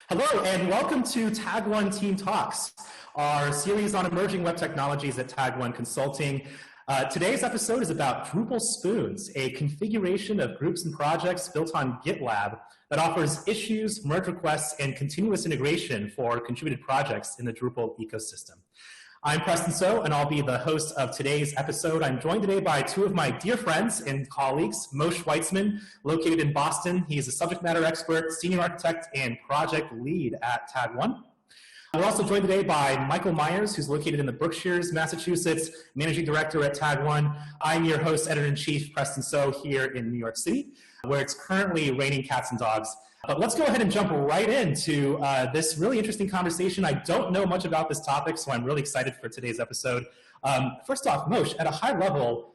Hello, and welcome to Tag1 TeamTalks, our series on emerging web technologies at Tag1 Consulting. Today's episode is about DrupalSpoons, a configuration of groups and projects built on GitLab that offers issues, merge requests, and continuous integration for contributed projects in the Drupal ecosystem. I'm Preston So, and I'll be the host of today's episode. I'm joined today by two of my dear friends and colleagues, Moshe Weitzman, located in Boston. He is a subject matter expert, senior architect, and project lead at Tag1. We're also joined today by Michael Myers, who's located in the Berkshires, Massachusetts, managing director at Tag1. I'm your host, editor-in-chief, Preston So, here in New York City, where it's currently raining cats and dogs. But let's go ahead and jump right into this really interesting conversation. I don't know much about this topic, so I'm really excited for today's episode. First off, Moshe, at a high level,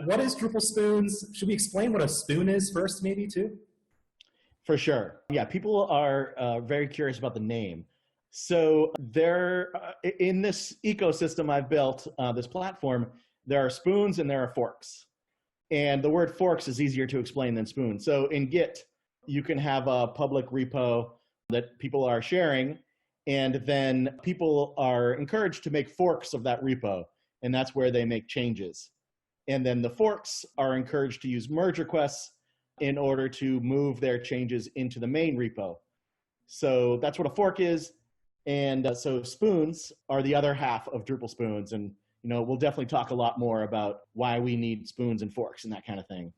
what is DrupalSpoons? Should we explain what a spoon is first, maybe, too? For sure. Yeah, people are very curious about the name. So there, in this ecosystem I've built, this platform, there are spoons and there are forks. And the word forks is easier to explain than spoon. So in Git, you can have a public repo that people are sharing, and then people are encouraged to make forks of that repo, and that's where they make changes. And then the forks are encouraged to use merge requests in order to move their changes into the main repo. So that's what a fork is. And so spoons are the other half of DrupalSpoons, and we'll definitely talk a lot more about why we need spoons and forks and that kind of thing.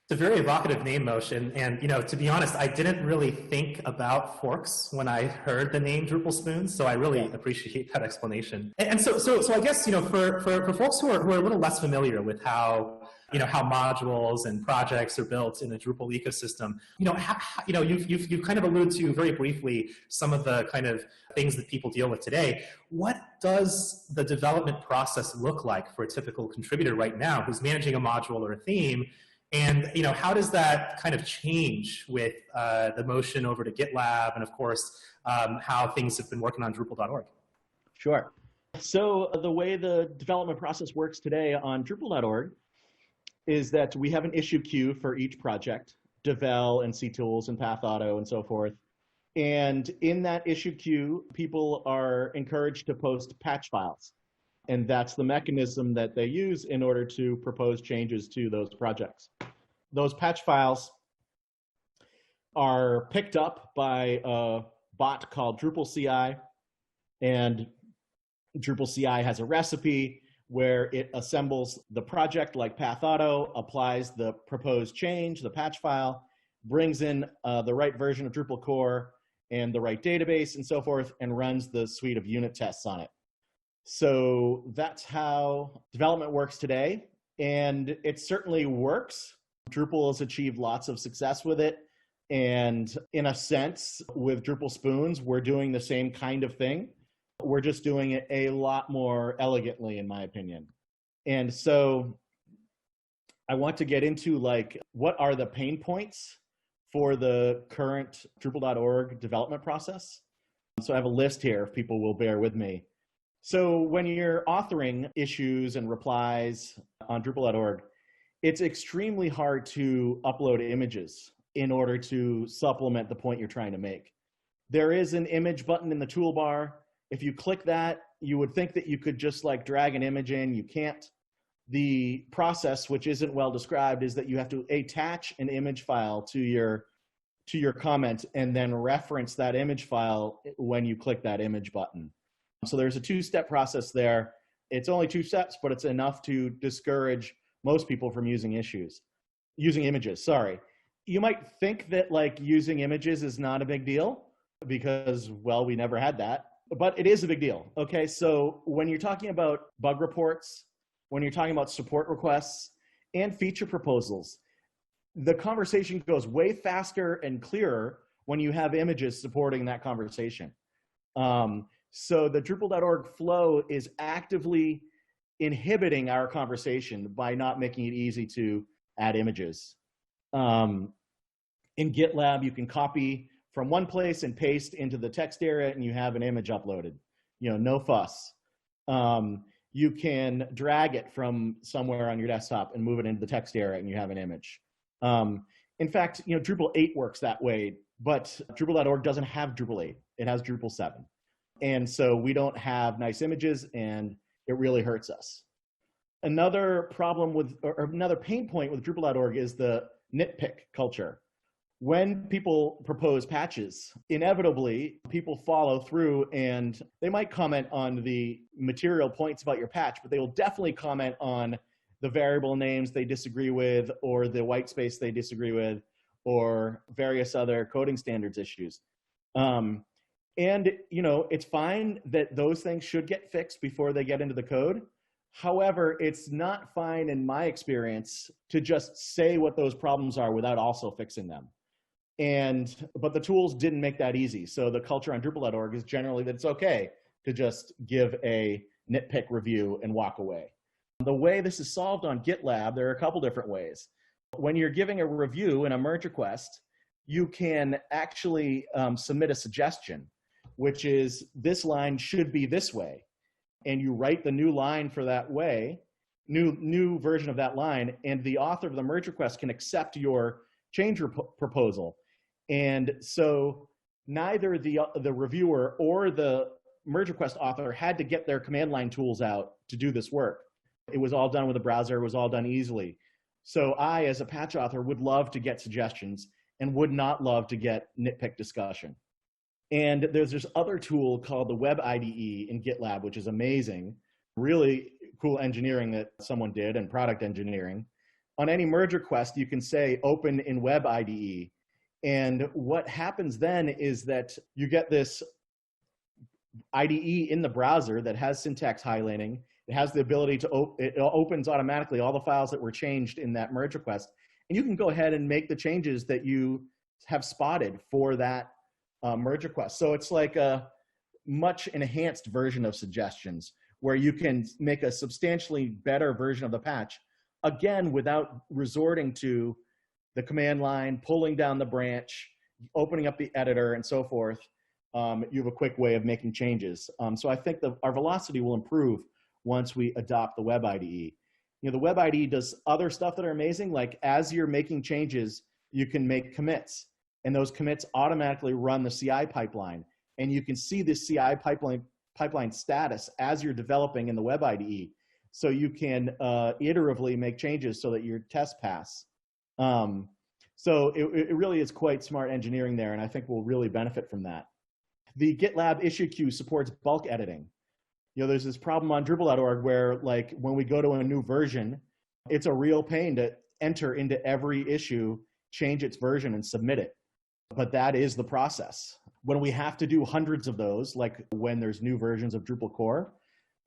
It's a very evocative name, Moshe, and to be honest, I didn't really think about forks when I heard the name DrupalSpoons, so I really appreciate that explanation. And so I guess for folks who are a little less familiar with how modules and projects are built in the Drupal ecosystem, you've kind of alluded to very briefly some of the kind of things that people deal with today. What does the development process look like for a typical contributor right now who's managing a module or a theme? And how does that kind of change with the motion over to GitLab and, of course, how things have been working on Drupal.org? Sure. So the way the development process works today on Drupal.org is that we have an issue queue for each project, Devel and CTools and Path Auto and so forth. And in that issue queue, people are encouraged to post patch files. And that's the mechanism that they use in order to propose changes to those projects. Those patch files are picked up by a bot called DrupalCI, and DrupalCI has a recipe where it assembles the project like Path Auto, applies the proposed change, the patch file, brings in the right version of Drupal core and the right database and so forth, and runs the suite of unit tests on it. So that's how development works today, and it certainly works. Drupal has achieved lots of success with it, and in a sense, with DrupalSpoons, we're doing the same kind of thing. We're just doing it a lot more elegantly, in my opinion. And so I want to get into what are the pain points for the current Drupal.org development process. So I have a list here, if people will bear with me. So when you're authoring issues and replies on Drupal.org, it's extremely hard to upload images in order to supplement the point you're trying to make. There is an image button in the toolbar. If you click that, you would think that you could just drag an image in. You can't. The process, which isn't well described, is that you have to attach an image file to your comment and then reference that image file when you click that image button. So there's a two-step process there. It's only 2 steps, but it's enough to discourage most people from using images, sorry. You might think that using images is not a big deal because, well, we never had that, but it is a big deal. Okay, so when you're talking about bug reports, when you're talking about support requests and feature proposals, the conversation goes way faster and clearer when you have images supporting that conversation. So the Drupal.org flow is actively inhibiting our conversation by not making it easy to add images. In GitLab, you can copy from one place and paste into the text area, and you have an image uploaded. No fuss. You can drag it from somewhere on your desktop and move it into the text area, and you have an image. In fact, Drupal 8 works that way But Drupal.org doesn't have Drupal 8. It has Drupal 7. And so we don't have nice images, and it really hurts us. Another problem with, or another pain point with Drupal.org is the nitpick culture. When people propose patches, inevitably people follow through and they might comment on the material points about your patch, but they will definitely comment on the variable names they disagree with, or the white space they disagree with, or various other coding standards issues. And it's fine that those things should get fixed before they get into the code. However, it's not fine in my experience to just say what those problems are without also fixing them. But the tools didn't make that easy. So the culture on Drupal.org is generally that it's okay to just give a nitpick review and walk away. The way this is solved on GitLab, there are a couple different ways. When you're giving a review in a merge request, you can actually submit a suggestion, which is this line should be this way. And you write the new line for that way, new version of that line, and the author of the merge request can accept your change proposal. And so neither the reviewer or the merge request author had to get their command line tools out to do this work. It was all done with a browser. It was all done easily. So I, as a patch author, would love to get suggestions and would not love to get nitpick discussion. And there's this other tool called the Web IDE in GitLab, which is amazing. Really cool engineering that someone did, and product engineering. On any merge request, you can say open in Web IDE. And what happens then is that you get this IDE in the browser that has syntax highlighting. It has the ability to, it opens automatically all the files that were changed in that merge request. And you can go ahead and make the changes that you have spotted for that merge request. So it's like a much enhanced version of suggestions where you can make a substantially better version of the patch, again, without resorting to the command line, pulling down the branch, opening up the editor, and so forth. You have a quick way of making changes. So I think our velocity will improve once we adopt the Web IDE. The Web IDE does other stuff that are amazing, like as you're making changes, you can make commits, and those commits automatically run the CI pipeline. And you can see the CI pipeline status as you're developing in the Web IDE. So you can iteratively make changes so that your tests pass. So it really is quite smart engineering there, and I think we'll really benefit from that. The GitLab issue queue supports bulk editing. There's this problem on Drupal.org where, like, when we go to a new version, it's a real pain to enter into every issue, change its version, and submit it. But that is the process. When we have to do hundreds of those, like when there's new versions of Drupal core,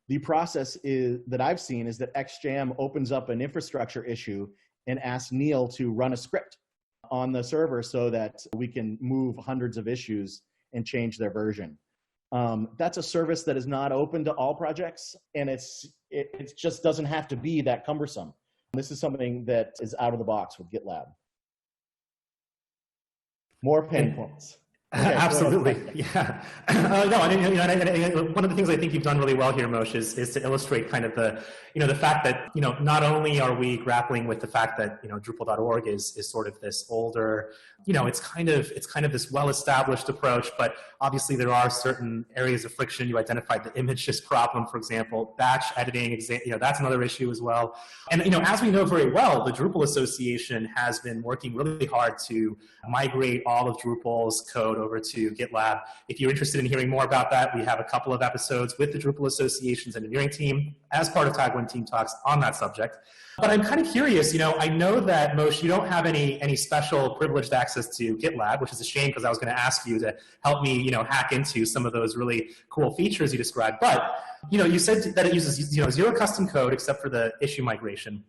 the process that I've seen is that XJAM opens up an infrastructure issue and asks Neil to run a script on the server so that we can move hundreds of issues and change their version. That's a service that is not open to all projects, and it just doesn't have to be that cumbersome. This is something that is out of the box with GitLab. More pain points. Okay, absolutely, yeah. No, and one of the things I think you've done really well here, Moshe, is to illustrate kind of the fact that not only are we grappling with the fact that Drupal.org is sort of this older, it's kind of this well-established approach, but obviously there are certain areas of friction. You identified the images problem, for example, batch editing, that's another issue as well. And as we know very well, the Drupal Association has been working really hard to migrate all of Drupal's code over to GitLab. If you're interested in hearing more about that, we have a couple of episodes with the Drupal Association's engineering team as part of Tag1 TeamTalks on that subject. But I'm kind of curious, I know that, Moshe, you don't have any special privileged access to GitLab, which is a shame because I was going to ask you to help me, hack into some of those really cool features you described. But, you said that it uses, zero custom code except for the issue migration.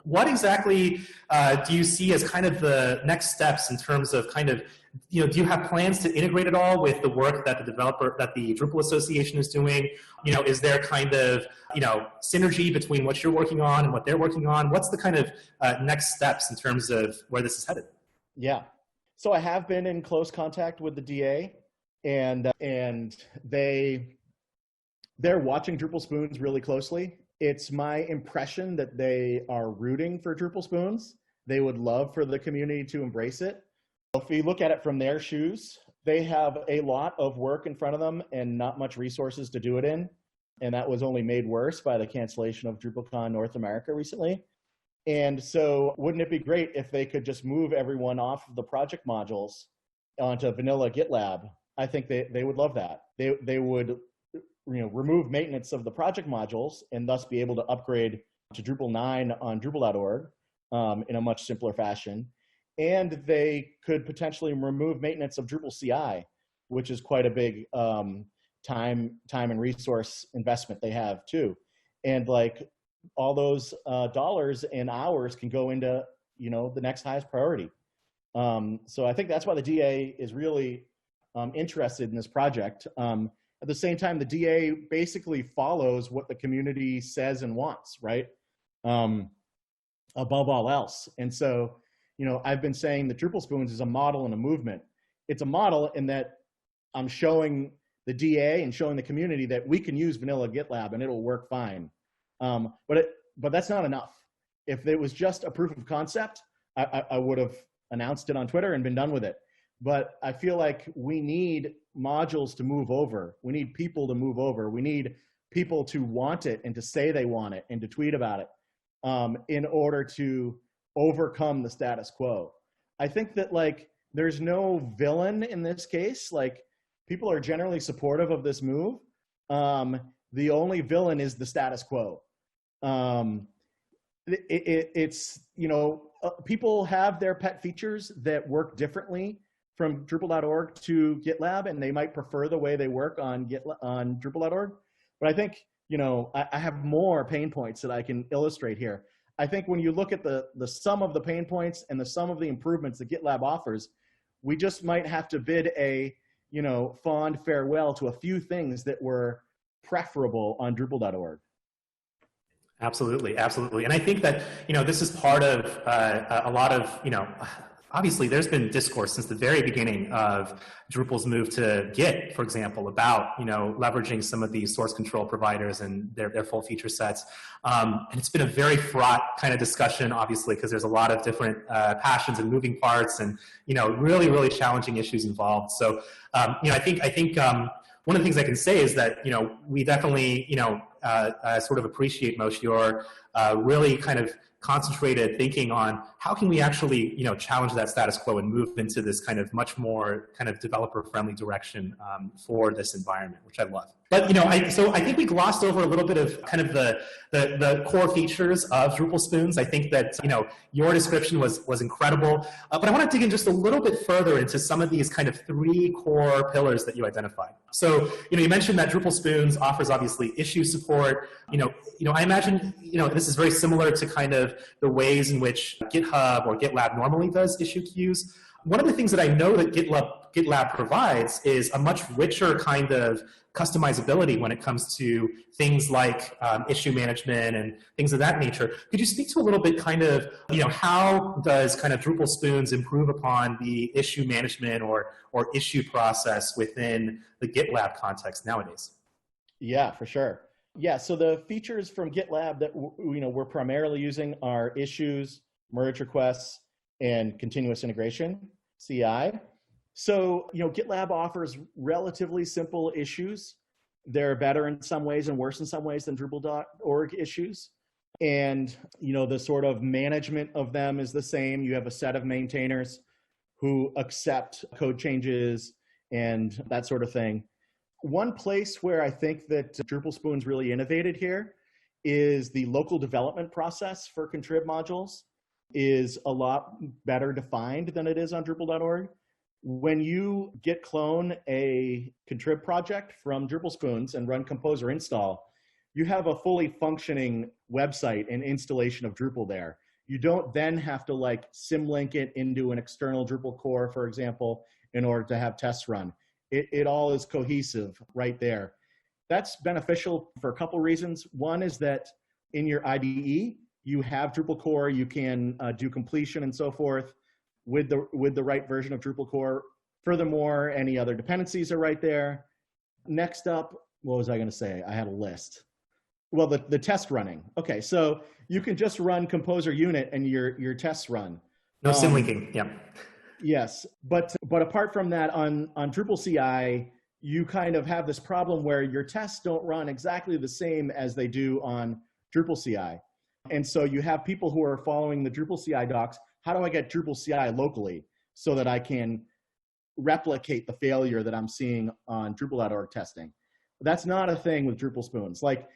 What exactly do you see as kind of the next steps in terms of kind of, do you have plans to integrate it all with the work that the Drupal Association is doing? Is there kind of, synergy between what you're working on and what they're working on? What's the kind of next steps in terms of where this is headed? Yeah. So I have been in close contact with the DA, and they're watching DrupalSpoons really closely. It's my impression that they are rooting for DrupalSpoons. They would love for the community to embrace it. If we look at it from their shoes, they have a lot of work in front of them and not much resources to do it in. And that was only made worse by the cancellation of DrupalCon North America recently. And so wouldn't it be great if they could just move everyone off of the project modules onto vanilla GitLab? I think they would love that. They would remove maintenance of the project modules and thus be able to upgrade to Drupal 9 on Drupal.org in a much simpler fashion. And they could potentially remove maintenance of Drupal CI, which is quite a big time and resource investment they have too. And like all those dollars and hours can go into the next highest priority. So I think that's why the DA is really interested in this project. At the same time, the DA basically follows what the community says and wants, right? Above all else. And so, I've been saying that DrupalSpoons is a model and a movement. It's a model in that I'm showing the DA and showing the community that we can use vanilla GitLab and it'll work fine. But that's not enough. If it was just a proof of concept, I would have announced it on Twitter and been done with it. But I feel like we need modules to move over. We need people to move over. We need people to want it and to say they want it and to tweet about it in order to overcome the status quo. I think that there's no villain in this case. People are generally supportive of this move. The only villain is the status quo. It's people have their pet features that work differently from Drupal.org to GitLab, and they might prefer the way they work on Drupal.org. But I think I have more pain points that I can illustrate here. I think when you look at the sum of the pain points and the sum of the improvements that GitLab offers, we just might have to bid a fond farewell to a few things that were preferable on Drupal.org. Absolutely, absolutely. And I think that, this is part of a lot of, obviously there's been discourse since the very beginning of Drupal's move to Git, for example, about, leveraging some of these source control providers and their full feature sets. And it's been a very fraught kind of discussion, obviously, because there's a lot of different passions and moving parts and, really, really challenging issues involved. So, I think one of the things I can say is that, we definitely, sort of appreciate, Moshe, your really kind of concentrated thinking on how can we actually, challenge that status quo and move into this kind of much more kind of developer-friendly direction for this environment, which I love. But, I think we glossed over a little bit of kind of the core features of DrupalSpoons. I think that, your description was incredible. But I want to dig in just a little bit further into some of these kind of three core pillars that you identified. So, you mentioned that DrupalSpoons offers obviously issue support. I imagine, this is very similar to kind of the ways in which GitHub or GitLab normally does issue queues. One of the things that I know that GitLab provides is a much richer kind of customizability when it comes to things like issue management and things of that nature. Could you speak to a little bit kind of, how does kind of DrupalSpoons improve upon the issue management or issue process within the GitLab context nowadays? Yeah, for sure. Yeah, so the features from GitLab that we're primarily using are issues, merge requests, and continuous integration, CI. So, GitLab offers relatively simple issues. They're better in some ways and worse in some ways than Drupal.org issues. And, the sort of management of them is the same. You have a set of maintainers who accept code changes and that sort of thing. One place where I think that DrupalSpoons really innovated here is the local development process for contrib modules is a lot better defined than it is on Drupal.org. When you git clone a contrib project from DrupalSpoons and run compose or install, you have a fully functioning website and installation of Drupal there. You don't then have to symlink it into an external Drupal core, for example, in order to have tests run. It all is cohesive right there. That's beneficial for a couple reasons. One is that in your IDE, you have Drupal core, you can do completion and so forth with the right version of Drupal core. Furthermore, any other dependencies are right there. Next up, what was I going to say? I had a list. Well, the test running. Okay, so you can just run composer unit and your tests run. No symlinking, yeah. Yes, but apart from that, on Drupal CI, you kind of have this problem where your tests don't run exactly the same as they do on Drupal CI. And so you have people who are following the Drupal CI docs. How do I get Drupal CI locally so that I can replicate the failure that I'm seeing on Drupal.org testing? That's not a thing with DrupalSpoons. Like,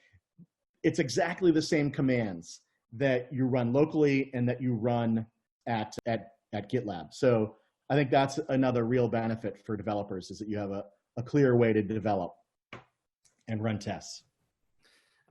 it's exactly the same commands that you run locally and that you run at GitLab. So I think that's another real benefit for developers, is that you have a clear way to develop and run tests.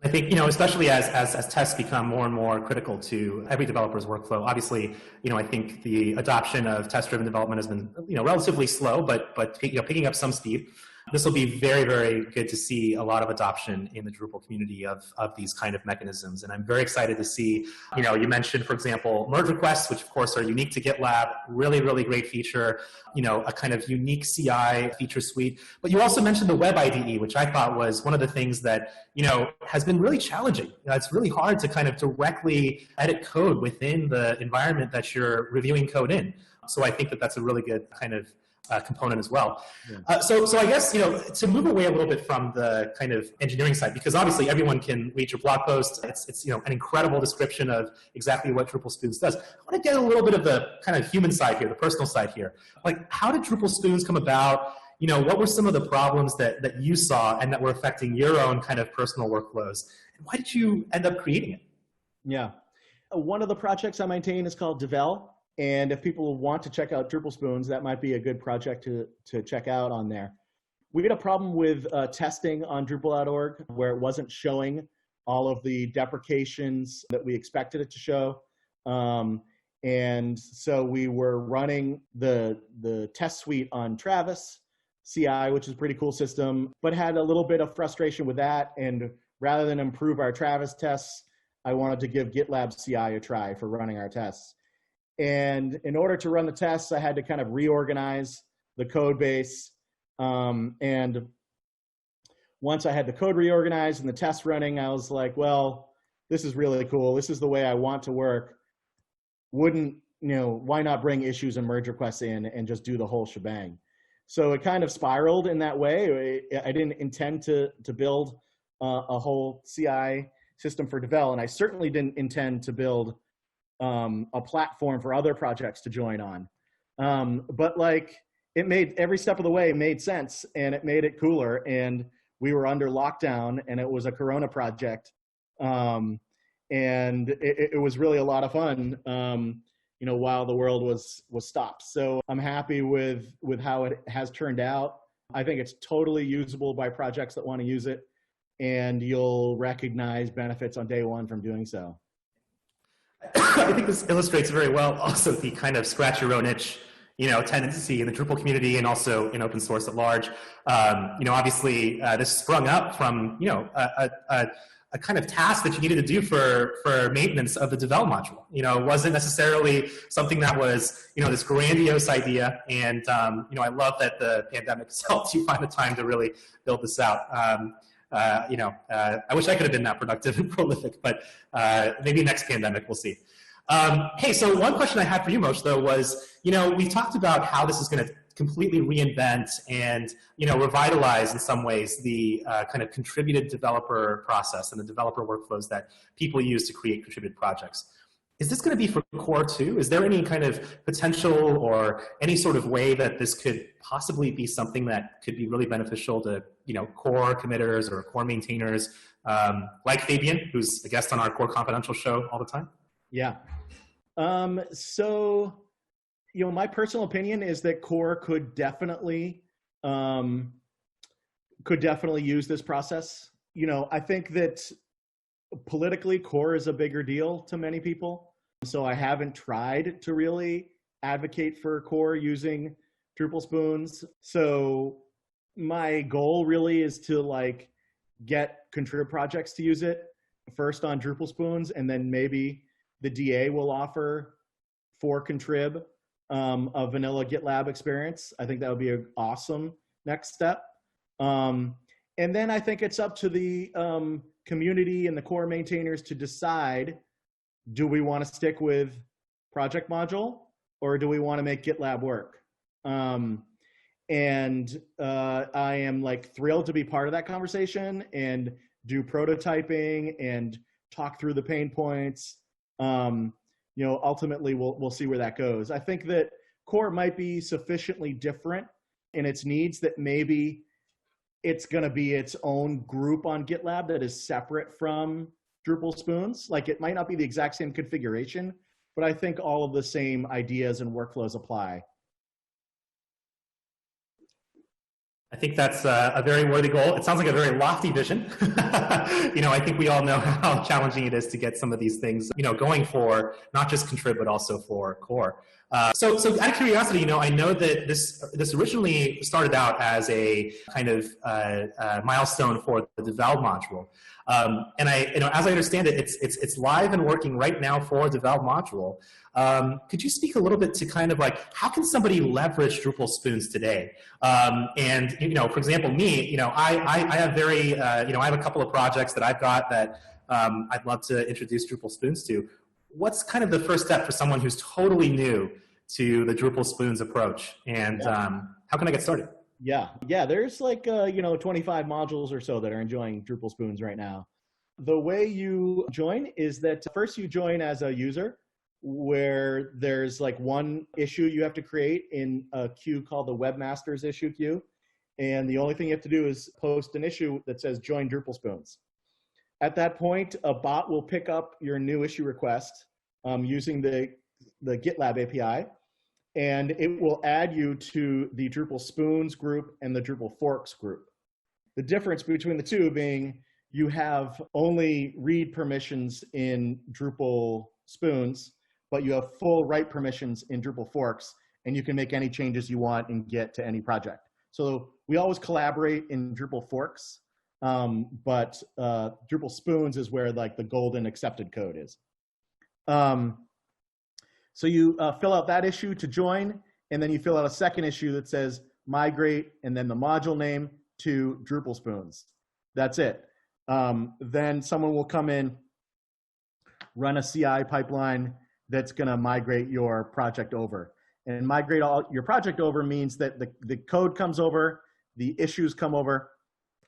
I think, especially as tests become more and more critical to every developer's workflow, obviously, I think the adoption of test-driven development has been, relatively slow, but picking up some speed. This will be very, very good to see a lot of adoption in the Drupal community of these kind of mechanisms. And I'm very excited to see, you mentioned, for example, merge requests, which of course are unique to GitLab, really, really great feature, a kind of unique CI feature suite. But you also mentioned the web IDE, which I thought was one of the things that, has been really challenging. It's really hard to kind of directly edit code within the environment that you're reviewing code in. So I think that that's a really good kind of component as well. Yeah. So I guess, to move away a little bit from the kind of engineering side, because obviously everyone can read your blog post. It's an incredible description of exactly what DrupalSpoons does. I want to get a little bit of the kind of human side here, the personal side here. Like, how did DrupalSpoons come about? What were some of the problems that you saw and that were affecting your own kind of personal workflows? And why did you end up creating it? Yeah. One of the projects I maintain is called Devel. And if people want to check out DrupalSpoons, that might be a good project to check out on there. We had a problem with testing on Drupal.org where it wasn't showing all of the deprecations that we expected it to show. And so we were running the test suite on Travis CI, which is a pretty cool system, but had a little bit of frustration with that. And rather than improve our Travis tests, I wanted to give GitLab CI a try for running our tests. And in order to run the tests, I had to kind of reorganize the code base. And once I had the code reorganized and the tests running, I was like, well, this is really cool. This is the way I want to work. Why not bring issues and merge requests in and just do the whole shebang? So it kind of spiraled in that way. I didn't intend to build a whole CI system for Devel, and I certainly didn't intend to build a platform for other projects to join on. But like, it made every step of the way made sense, and it made it cooler. And we were under lockdown, and it was a Corona project. And it was really a lot of fun, while the world was stopped. So I'm happy with how it has turned out. I think it's totally usable by projects that want to use it, and you'll recognize benefits on day one from doing so. I think this illustrates very well also the kind of scratch your own itch, tendency in the Drupal community and also in open source at large. Obviously this sprung up from, a kind of task that you needed to do for maintenance of the Devel module. It wasn't necessarily something that was, this grandiose idea. And, I love that the pandemic has helped you find the time to really build this out. I wish I could have been that productive and prolific, but maybe next pandemic, we'll see. Hey, so one question I had for you, Moshe, though, was, we talked about how this is going to completely reinvent and, revitalize in some ways the kind of contributed developer process and the developer workflows that people use to create contributed projects. Is this going to be for core too? Is there any kind of potential or any sort of way that this could possibly be something that could be really beneficial to, core committers or core maintainers, like Fabian, who's a guest on our Core Confidential show all the time? Yeah. So, my personal opinion is that core could definitely use this process. I think that politically, core is a bigger deal to many people. So I haven't tried to really advocate for core using DrupalSpoons. So my goal really is to get contrib projects to use it first on DrupalSpoons, and then maybe the DA will offer for contrib a vanilla GitLab experience. I think that would be an awesome next step. And then I think it's up to the community and the core maintainers to decide, do we want to stick with project module or do we want to make GitLab work? And I am like thrilled to be part of that conversation and do prototyping and talk through the pain points. You know, ultimately we'll see where that goes. I think that core might be sufficiently different in its needs that maybe it's going to be its own group on GitLab that is separate from DrupalSpoons. Like it might not be the exact same configuration, but I think all of the same ideas and workflows apply. I think that's a very worthy goal. It sounds like a very lofty vision. You know, I think we all know how challenging it is to get some of these things, you know, going for not just contrib, but also for core. So out of curiosity, you know, I know that this originally started out as a kind of milestone for the Devel module. And you know, as I understand it, it's live and working right now for the Devel module. Could you speak a little bit to kind of like, how can somebody leverage DrupalSpoons today? And, you know, for example, me, you know, I have very, you know, I have a couple of projects that I've got that I'd love to introduce DrupalSpoons to. What's kind of the first step for someone who's totally new to the DrupalSpoons approach? And how can I get started? Yeah, there's like, you know, 25 modules or so that are enjoying DrupalSpoons right now. The way you join is that first you join as a user, where there's like one issue you have to create in a queue called the webmasters issue queue. And the only thing you have to do is post an issue that says join DrupalSpoons. At that point, a bot will pick up your new issue request using the GitLab API, and it will add you to the DrupalSpoons group and the Drupal forks group. The difference between the two being you have only read permissions in DrupalSpoons, but you have full write permissions in Drupal forks, and you can make any changes you want and get to any project. So we always collaborate in Drupal forks, but DrupalSpoons is where like the golden accepted code is. So you fill out that issue to join, and then you fill out a second issue that says migrate, and then the module name to DrupalSpoons. That's it. Then someone will come in, run a CI pipeline that's going to migrate your project over. And migrate your project over means that the code comes over, the issues come over,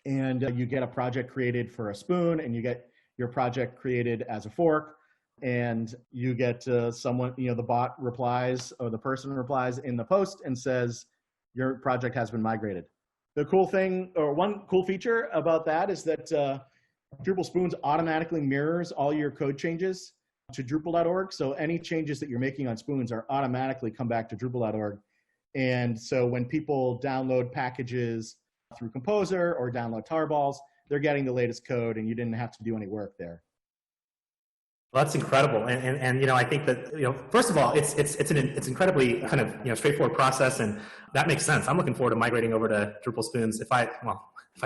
and you get a project created for a spoon, and you get your project created as a fork, and you get someone, you know, the bot replies, or the person replies in the post and says, your project has been migrated. The cool thing, or one cool feature about that is that DrupalSpoons automatically mirrors all your code changes to Drupal.org. So any changes that you're making on Spoons are automatically come back to Drupal.org. And so when people download packages through Composer or download tarballs, they're getting the latest code, and you didn't have to do any work there. Well, that's incredible, and you know, I think that, you know, first of all, it's incredibly kind of, you know, straightforward process, and that makes sense. I'm looking forward to migrating over to DrupalSpoons if I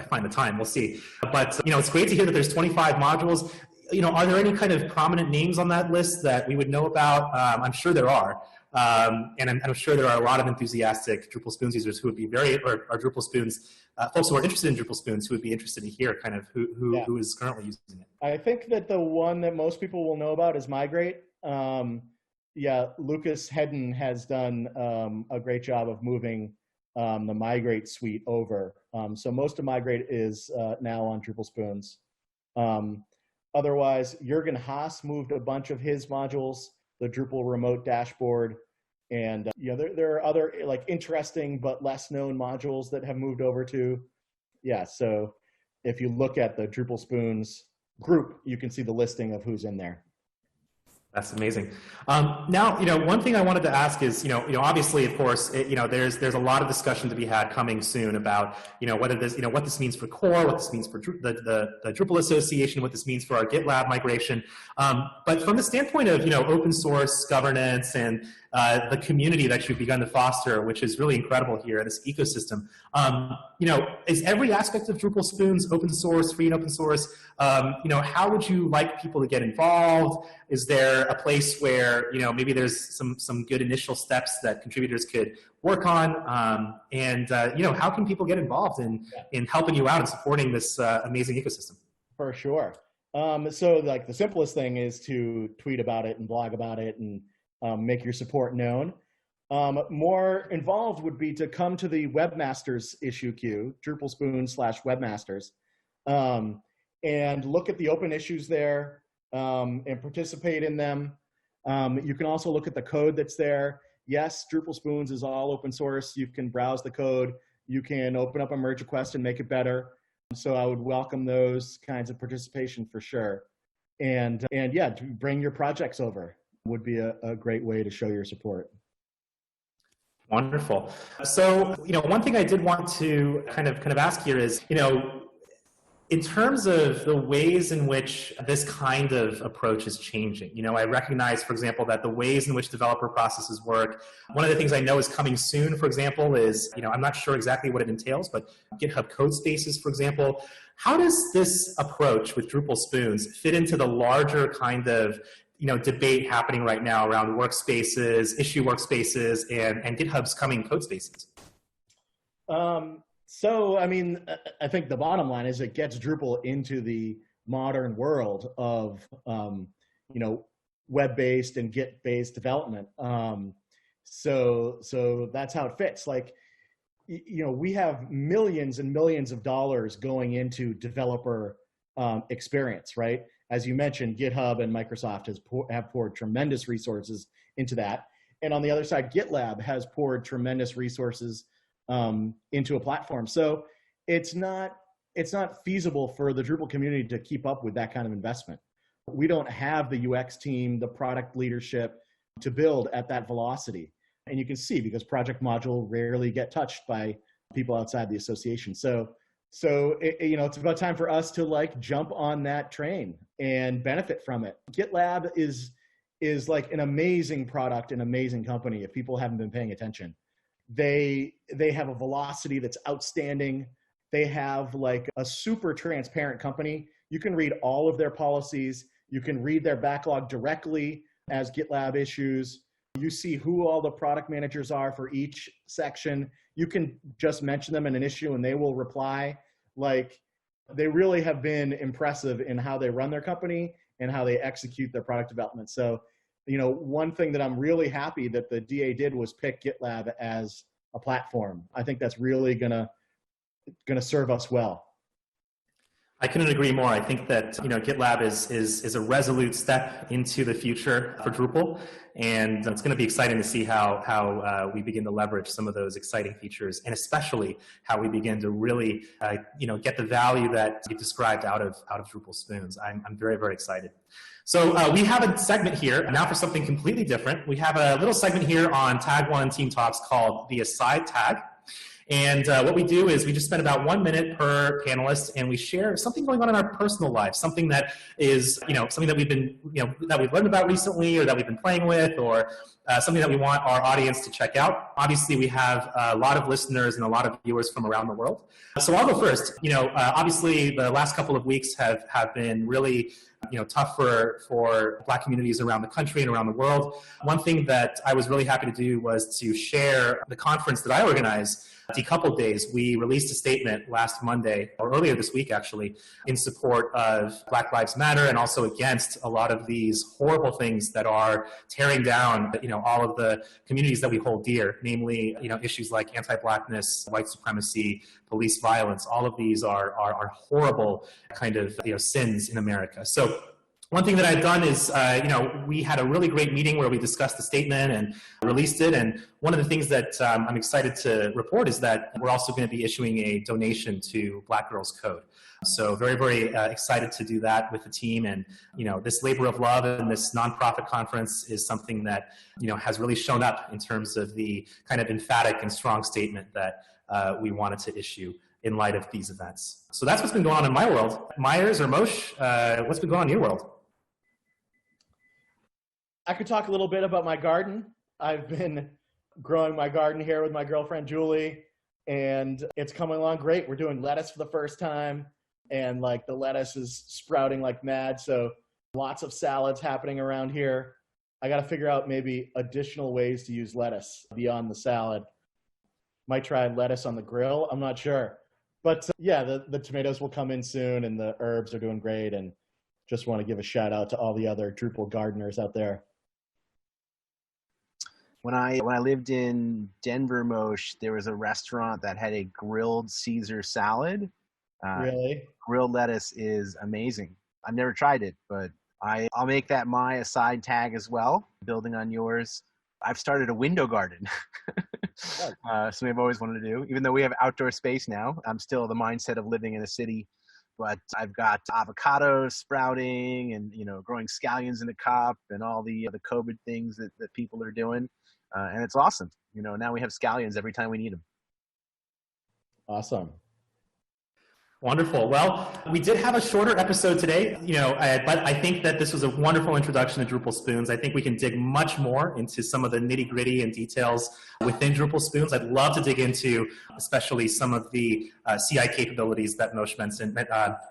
find the time. We'll see. But you know, it's great to hear that there's 25 modules. You know, are there any kind of prominent names on that list that we would know about? I'm sure there are, and I'm sure there are a lot of enthusiastic DrupalSpoons users who would be or DrupalSpoons folks who are interested in DrupalSpoons who would be interested to hear kind of who is currently using it. I think that the one that most people will know about is Migrate. Yeah, Lucas Hedden has done a great job of moving the Migrate suite over. So most of Migrate is now on DrupalSpoons. Otherwise, Jürgen Haas moved a bunch of his modules, the Drupal remote dashboard, and you know, there are other like interesting but less known modules that have moved over to. Yeah, so if you look at the DrupalSpoons group, you can see the listing of who's in there. That's amazing. Now, you know, one thing I wanted to ask is, you know, obviously, of course, you know, there's a lot of discussion to be had coming soon about, you know, whether this, you know, what this means for core, what this means for the Drupal Association, what this means for our GitLab migration. But from the standpoint of, you know, open source governance and the community that you've begun to foster, which is really incredible here, this ecosystem. You know, is every aspect of DrupalSpoons open source, free and open source? You know, how would you like people to get involved? Is there a place where, you know, maybe there's some good initial steps that contributors could work on? And you know, how can people get involved in helping you out and supporting this amazing ecosystem? For sure. So like the simplest thing is to tweet about it and blog about it and make your support known. More involved would be to come to the webmasters issue queue, DrupalSpoons/webmasters, and look at the open issues there and participate in them. You can also look at the code that's there. Yes, DrupalSpoons is all open source. You can browse the code. You can open up a merge request and make it better. So I would welcome those kinds of participation for sure. And yeah, bring your projects over would be a great way to show your support. Wonderful. So, one thing I did want to kind of ask here is, in terms of the ways in which this kind of approach is changing, I recognize, for example, that the ways in which developer processes work, one of the things I know is coming soon, for example, is, I'm not sure exactly what it entails, but GitHub codespaces, for example. How does this approach with DrupalSpoons fit into the larger kind of debate happening right now around workspaces, issue workspaces, and GitHub's coming codespaces? So, I mean, I think the bottom line is it gets Drupal into the modern world of, web-based and Git-based development. So that's how it fits. Like, we have millions and millions of dollars going into developer experience, right? As you mentioned, GitHub and Microsoft have poured tremendous resources into that. And on the other side, GitLab has poured tremendous resources into a platform. So it's not feasible for the Drupal community to keep up with that kind of investment. We don't have the UX team, the product leadership to build at that velocity. And you can see because project module rarely get touched by people outside the association. So it's about time for us to jump on that train and benefit from it. GitLab is like an amazing product, an amazing company if people haven't been paying attention. They have a velocity that's outstanding. They have a super transparent company. You can read all of their policies. You can read their backlog directly as GitLab issues. You see who all the product managers are for each section. You can just mention them in an issue and they will reply. They really have been impressive in how they run their company and how they execute their product development. So, one thing that I'm really happy that the DA did was pick GitLab as a platform. I think that's really gonna serve us well. I couldn't agree more. I think that GitLab is a resolute step into the future for Drupal, and it's going to be exciting to see how we begin to leverage some of those exciting features, and especially how we begin to really get the value that you described out of DrupalSpoons. I'm very, very excited. So we have a segment here now for something completely different. We have a little segment here on Tag1 TeamTalks called the Aside Tag. And what we do is we just spend about 1 minute per panelist, and we share something going on in our personal lives, something that is, something that we've been, that we've learned about recently, or that we've been playing with, or something that we want our audience to check out. Obviously, we have a lot of listeners and a lot of viewers from around the world. So I'll go first. Obviously, the last couple of weeks have been really tough for Black communities around the country and around the world. One thing that I was really happy to do was to share the conference that I organized, Decoupled Days. We released a statement last Monday, or earlier this week actually, in support of Black Lives Matter and also against a lot of these horrible things that are tearing down all of the communities that we hold dear, namely issues like anti-Blackness, white supremacy, police violence. All of these are horrible kind of sins in America. So one thing that I've done is, we had a really great meeting where we discussed the statement and released it. And one of the things that I'm excited to report is that we're also going to be issuing a donation to Black Girls Code. So very, very excited to do that with the team. And, this labor of love and this nonprofit conference is something that, has really shown up in terms of the kind of emphatic and strong statement that we wanted to issue in light of these events. So that's what's been going on in my world. Myers or Moshe, what's been going on in your world? I could talk a little bit about my garden. I've been growing my garden here with my girlfriend, Julie, and it's coming along great. We're doing lettuce for the first time, and the lettuce is sprouting like mad. So lots of salads happening around here. I got to figure out maybe additional ways to use lettuce beyond the salad. Might try lettuce on the grill. I'm not sure. But yeah, the tomatoes will come in soon, and the herbs are doing great. And just want to give a shout out to all the other Drupal gardeners out there. When I lived in Denver, Moshe, there was a restaurant that had a grilled Caesar salad. Really? Grilled lettuce is amazing. I've never tried it, but I'll make that my aside tag as well, building on yours. I've started a window garden. Something I've always wanted to do. Even though we have outdoor space now, I'm still the mindset of living in a city. But I've got avocados sprouting and, growing scallions in a cup and all the COVID things that people are doing. And it's awesome. Now we have scallions every time we need them. Awesome. Wonderful. Well, we did have a shorter episode today, but I think that this was a wonderful introduction to DrupalSpoons. I think we can dig much more into some of the nitty-gritty and details within DrupalSpoons. I'd love to dig into especially some of the CI capabilities that Moshe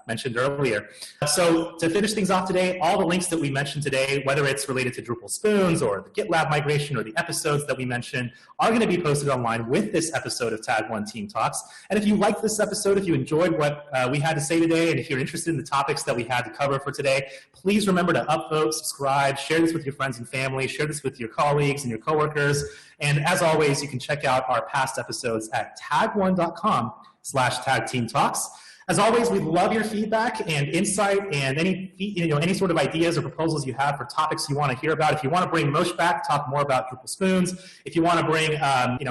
mentioned earlier. So to finish things off today, all the links that we mentioned today, whether it's related to DrupalSpoons or the GitLab migration or the episodes that we mentioned, are going to be posted online with this episode of Tag1 Team Talks. And if you liked this episode, if you enjoyed what we had to say today, and if you're interested in the topics that we had to cover for today, please remember to upvote, subscribe, share this with your friends and family, share this with your colleagues and your coworkers. And as always, you can check out our past episodes at tag1.com/tagteamtalks. As always, we love your feedback and insight and any sort of ideas or proposals you have for topics you want to hear about. If you want to bring Moshe back, talk more about DrupalSpoons. If you want to bring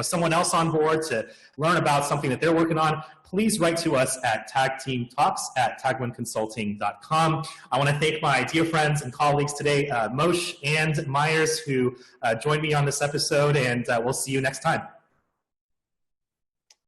someone else on board to learn about something that they're working on, please write to us at tag1consulting.com. I want to thank my dear friends and colleagues today, Moshe and Myers, who joined me on this episode, and we'll see you next time.